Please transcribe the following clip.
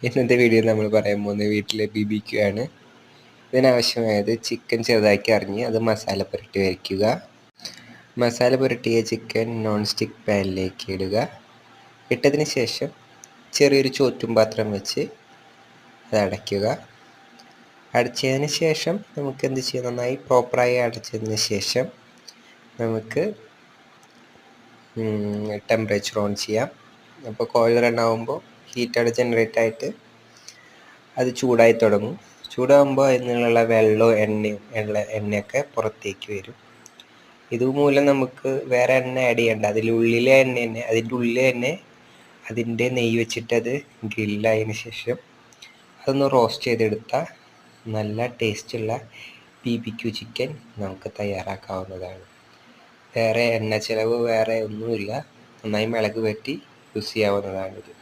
ഇന്നത്തെ വീഡിയോ നമ്മൾ പറയാൻ പോകുന്നത് വീട്ടിലെ BBQ ആണ്. ഇതിനാവശ്യമായത് ചിക്കൻ ചെറുതാക്കി അരിഞ്ഞ് അത് മസാല പുരട്ടി വയ്ക്കുക. മസാല പുരട്ടിയ ചിക്കൻ നോൺ സ്റ്റിക്ക് പാനിലേക്ക് ഇടുക. ഇട്ടതിന് ശേഷം ചെറിയൊരു ചോറ്റും പാത്രം വെച്ച് അത് അടയ്ക്കുക. അടച്ചതിന് ശേഷം നമുക്ക് എന്ത് ചെയ്യാം, നന്നായി പ്രോപ്പറായി അടച്ചതിന് ശേഷം നമുക്ക് ടെമ്പറേച്ചർ ഓൺ ചെയ്യാം. അപ്പോൾ കോയിൽ റൺ ആകുമ്പോൾ ഹീറ്റോടെ ജനറേറ്റ് ആയിട്ട് അത് ചൂടായി തുടങ്ങും. ചൂടാകുമ്പോൾ അതിൽ നിന്നുള്ള വെള്ളവും എണ്ണയൊക്കെ പുറത്തേക്ക് വരും. ഇതുമൂലം നമുക്ക് വേറെ എണ്ണ ആഡ് ചെയ്യേണ്ട, അതിൻ്റെ ഉള്ളിൽ തന്നെ അതിൻ്റെ നെയ്യ് വെച്ചിട്ട് അത് ഗ്രില്ലായതിനു ശേഷം അതൊന്ന് റോസ്റ്റ് ചെയ്തെടുത്താൽ നല്ല ടേസ്റ്റുള്ള BBQ ചിക്കൻ നമുക്ക് തയ്യാറാക്കാവുന്നതാണ്. വേറെ എണ്ണ ചിലവ് വേറെ ഒന്നുമില്ല. നന്നായി മുളക് വെട്ടി യൂസ് ചെയ്യാവുന്നതാണിത്.